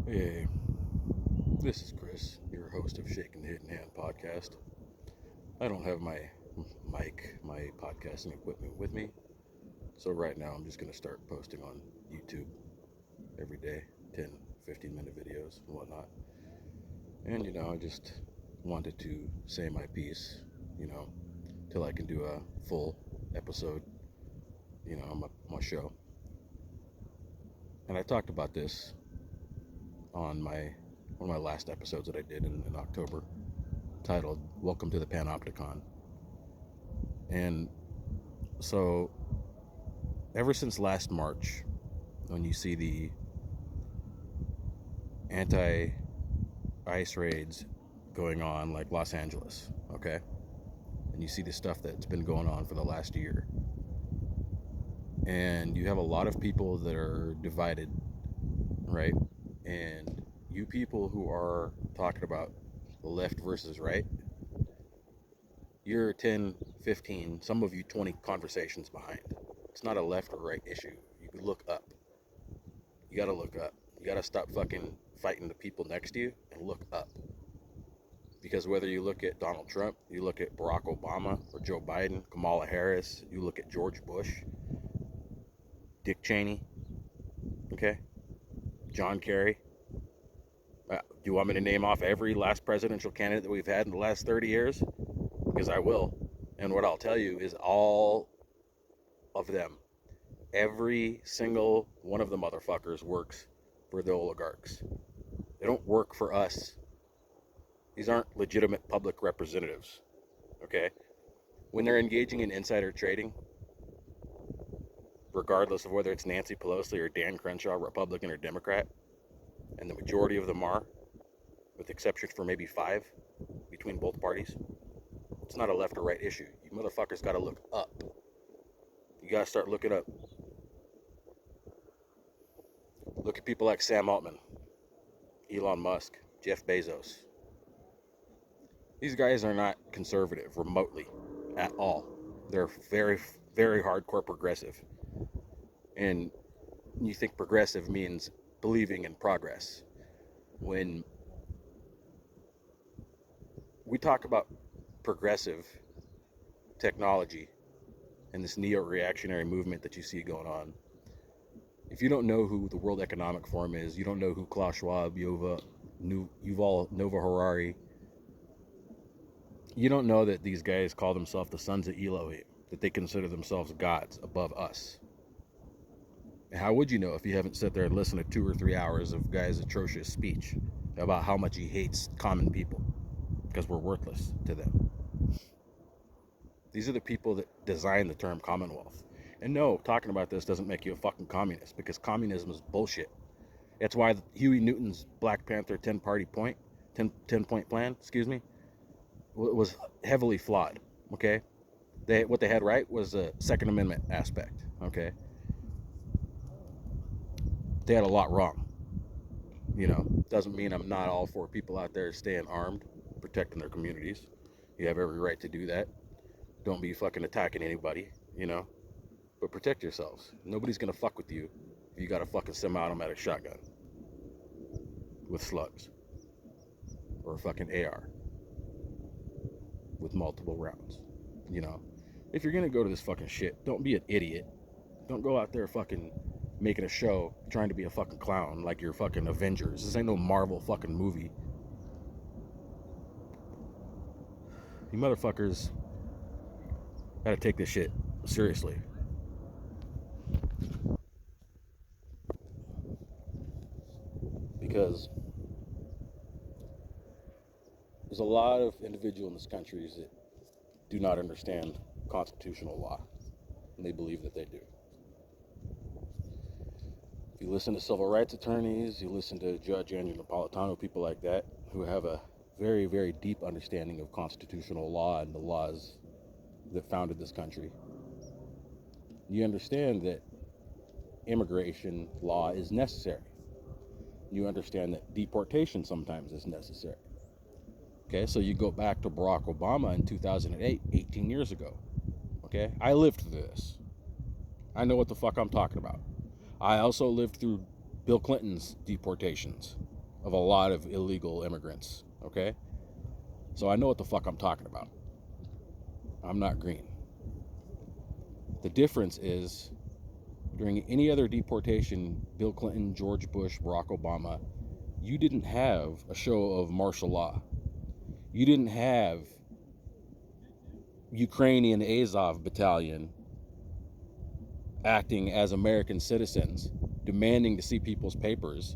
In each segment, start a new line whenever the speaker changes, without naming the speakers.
Hey, this is Chris, your host of Shaking the Hidden Hand podcast. I don't have my my podcasting equipment with me, so right now I'm just going to start posting on YouTube every day, 10, 15-minute videos and whatnot. And, I just wanted to say my piece, you know, till I can do a full episode, on my show. And I talked about this on one of my last episodes that I did in October, titled Welcome to the Panopticon. And so, ever since last March, when you see the anti-ICE raids going on, like Los Angeles, okay? And you see the stuff that's been going on for the last year. And you have a lot of people that are divided, right? And you people who are talking about the left versus right, you're 10, 15, some of you 20 conversations behind. It's not a left or right issue. You can look up. You gotta look up. You gotta stop fucking fighting the people next to you and look up. Because whether you look at Donald Trump, you look at Barack Obama or Joe Biden, Kamala Harris, you look at George Bush, Dick Cheney, okay, John Kerry. Do you want me to name off every last presidential candidate that we've had in the last 30 years? Because I will. And what I'll tell you is all of them, every single one of the motherfuckers works for the oligarchs. They don't work for us. These aren't legitimate public representatives, okay? When they're engaging in insider trading, regardless of whether it's Nancy Pelosi or Dan Crenshaw, Republican or Democrat, and the majority of them are, with exception for maybe 5 between both parties, it's not a left or right issue. You motherfuckers gotta look up. You gotta start looking up. Look at people like Sam Altman, Elon Musk, Jeff Bezos. These guys are not conservative remotely at all. They're very, very hardcore progressive. And you think progressive means believing in progress. When we talk about progressive technology and this neo-reactionary movement that you see going on, if you don't know who the World Economic Forum is, you don't know who Klaus Schwab, Yuval Noah Harari, you don't know that these guys call themselves the sons of Elohim, that they consider themselves gods above us. And how would you know if you haven't sat there and listened to 2 or 3 hours of guys' atrocious speech about how much he hates common people because we're worthless to them? These are the people that designed the term Commonwealth. And no, talking about this doesn't make you a fucking communist, because communism is bullshit. That's why Huey Newton's Black Panther 10-point plan, was heavily flawed, okay? What they had right was the Second Amendment aspect, okay? They had a lot wrong. Doesn't mean I'm not all for people out there staying armed, protecting their communities. You have every right to do that. Don't be fucking attacking anybody, but protect yourselves. Nobody's gonna fuck with you if you got a fucking semi-automatic shotgun with slugs, or a fucking AR with multiple rounds. If you're gonna go to this fucking shit, don't be an idiot. Don't go out there fucking making a show trying to be a fucking clown like you're fucking Avengers. This ain't no Marvel fucking movie. You motherfuckers gotta take this shit seriously. Because there's a lot of individuals in this country that do not understand constitutional law, and they believe that they do. If you listen to civil rights attorneys, you listen to Judge Andrew Napolitano, people like that, who have a very, very deep understanding of constitutional law and the laws that founded this country, you understand that immigration law is necessary. You understand that deportation sometimes is necessary. Okay, so you go back to Barack Obama in 2008, 18 years ago. Okay, I lived through this. I know what the fuck I'm talking about. I also lived through Bill Clinton's deportations. of a lot of illegal immigrants, okay? So I know what the fuck I'm talking about. I'm not green. The difference is, during any other deportation, Bill Clinton, George Bush, Barack Obama, you didn't have a show of martial law. You didn't have Ukrainian Azov battalion acting as American citizens, demanding to see people's papers,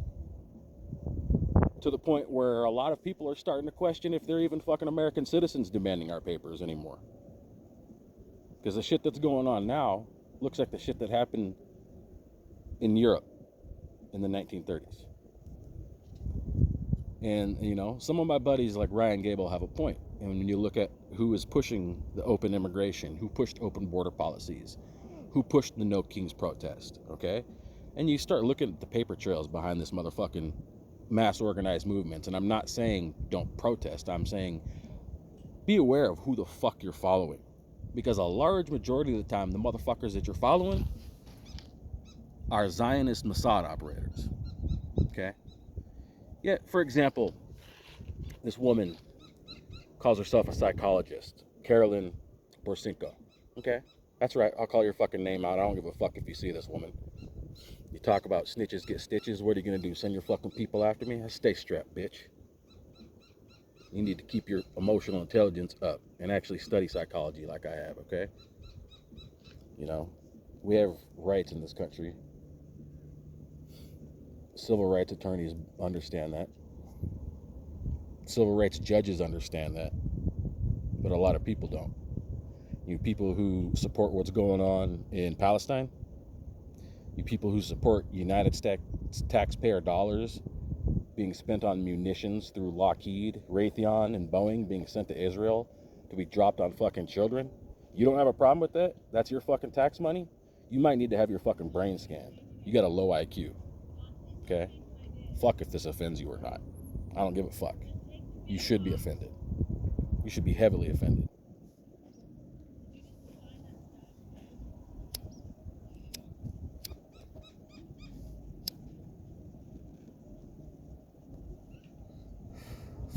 to the point where a lot of people are starting to question if they're even fucking American citizens demanding our papers anymore. Because the shit that's going on now looks like the shit that happened in Europe in the 1930s. And, you know, some of my buddies like Ryan Gable have a point. And when you look at who is pushing the open immigration, who pushed open border policies, who pushed the No Kings protest, okay? And you start looking at the paper trails behind this motherfucking mass organized movements. And I'm not saying don't protest. I'm saying be aware of who the fuck you're following. Because a large majority of the time, the motherfuckers that you're following are Zionist Mossad operators, okay? Yeah, for example, this woman calls herself a psychologist, Carolyn Borsinko. Okay, that's right. I'll call your fucking name out. I don't give a fuck if you see this woman. You talk about snitches get stitches. What are you gonna do? Send your fucking people after me? I stay strapped, bitch. You need to keep your emotional intelligence up and actually study psychology like I have. Okay. You know, we have rights in this country. Civil rights attorneys understand that. Civil rights judges understand that, but a lot of people don't. You people who support what's going on in Palestine, you people who support United States taxpayer dollars being spent on munitions through Lockheed, Raytheon, and Boeing being sent to Israel to be dropped on fucking children, you don't have a problem with that? That's your fucking tax money? You might need to have your fucking brain scanned. You got a low IQ, okay? Fuck if this offends you or not. I don't give a fuck. You should be offended. You should be heavily offended.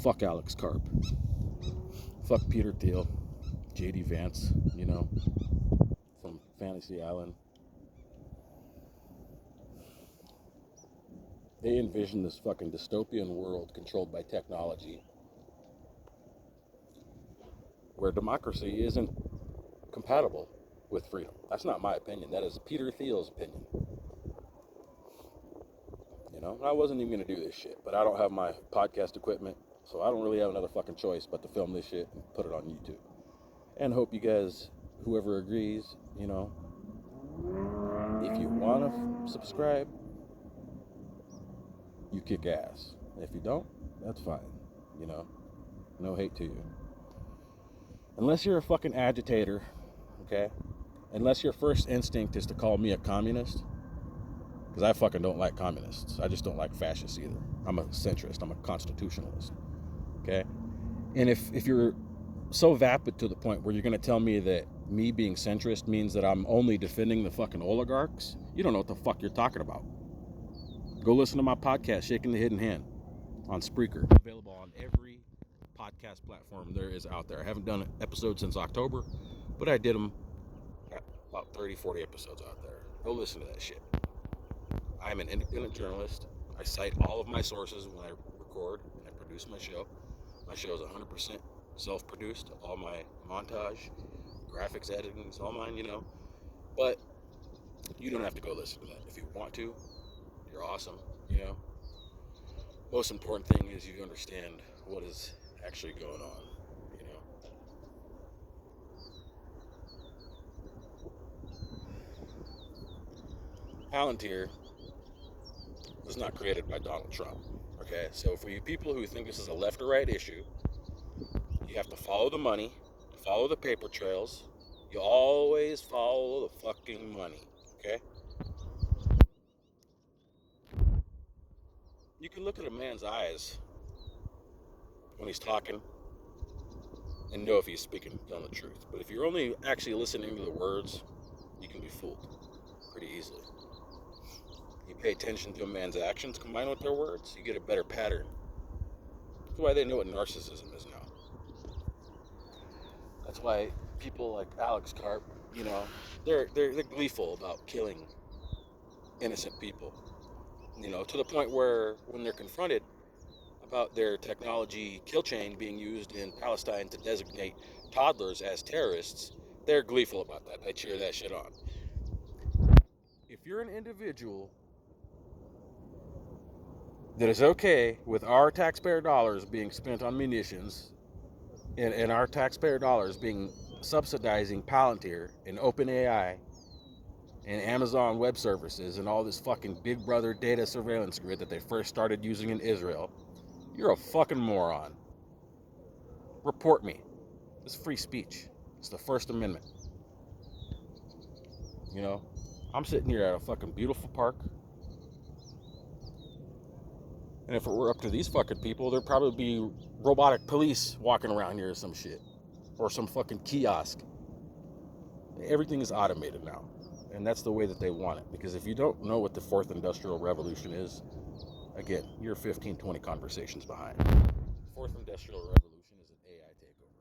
Fuck Alex Karp. Fuck Peter Thiel. JD Vance, you know, from Fantasy Island. They envision this fucking dystopian world controlled by technology where democracy isn't compatible with freedom. That's not my opinion. That is Peter Thiel's opinion. You know, I wasn't even going to do this shit, but I don't have my podcast equipment, so I don't really have another fucking choice but to film this shit and put it on YouTube. And hope you guys, whoever agrees, you know, if you want to subscribe, you kick ass. If you don't, that's fine. You know, no hate to you. Unless you're a fucking agitator, okay? Unless your first instinct is to call me a communist, because I fucking don't like communists. I just don't like fascists either. I'm a centrist. I'm a constitutionalist, okay? And if you're so vapid to the point where you're going to tell me that me being centrist means that I'm only defending the fucking oligarchs, you don't know what the fuck you're talking about. Go listen to my podcast, Shaking the Hidden Hand, on Spreaker. Available on every podcast platform there is out there. I haven't done an episode since October, but I did them, about 30, 40 episodes out there. Go listen to that shit. I'm an independent journalist. I cite all of my sources when I record and I produce my show. My show is 100% self-produced. All my montage, graphics editing, is all mine, you know. But you don't have to go listen to that. If you want to, you're awesome, you know. Most important thing is you understand what is actually going on, you know. Palantir was not created by Donald Trump, okay? So for you people who think this is a left or right issue, you have to follow the money, follow the paper trails. You always follow the fucking money, okay? You can look at a man's eyes when he's talking and know if he's speaking telling the truth. But if you're only actually listening to the words, you can be fooled pretty easily. you pay attention to a man's actions combined with their words, you get a better pattern. That's why they know what narcissism is now. That's why people like Alex Karp, you know, they're gleeful about killing innocent people. You know, to the point where when they're confronted about their technology kill chain being used in Palestine to designate toddlers as terrorists, they're gleeful about that. They cheer that shit on. If you're an individual that is okay with our taxpayer dollars being spent on munitions and our taxpayer dollars being subsidizing Palantir and OpenAI and Amazon Web Services and all this fucking Big Brother data surveillance grid that they first started using in Israel, you're a fucking moron. Report me. It's free speech. It's the First Amendment. You know, I'm sitting here at a fucking beautiful park. And if it were up to these fucking people, there'd probably be robotic police walking around here or some shit. Or some fucking kiosk. Everything is automated now. And that's the way that they want it. Because if you don't know what the fourth industrial revolution is, again, you're 15, 20 conversations behind. The fourth industrial revolution is an AI takeover.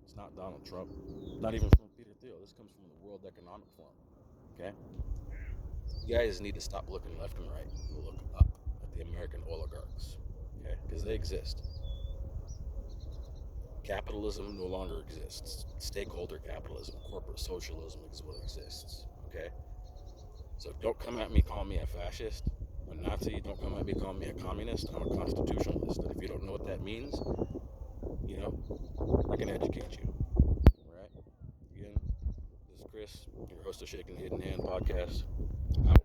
It's not Donald Trump. Not even from Peter Thiel. This comes from the World Economic Forum. Okay? You guys need to stop looking left and right and look up at the American oligarchs. Okay? Because they exist. Capitalism no longer exists. Stakeholder capitalism, corporate socialism is what exists. Okay? So don't come at me calling me a fascist, a Nazi. Don't come at me calling me a communist. I'm a constitutionalist. And if you don't know what that means, you know, I can educate you. All right? Again, this is Chris, your host of Shaking the Hidden Hand podcast. Out.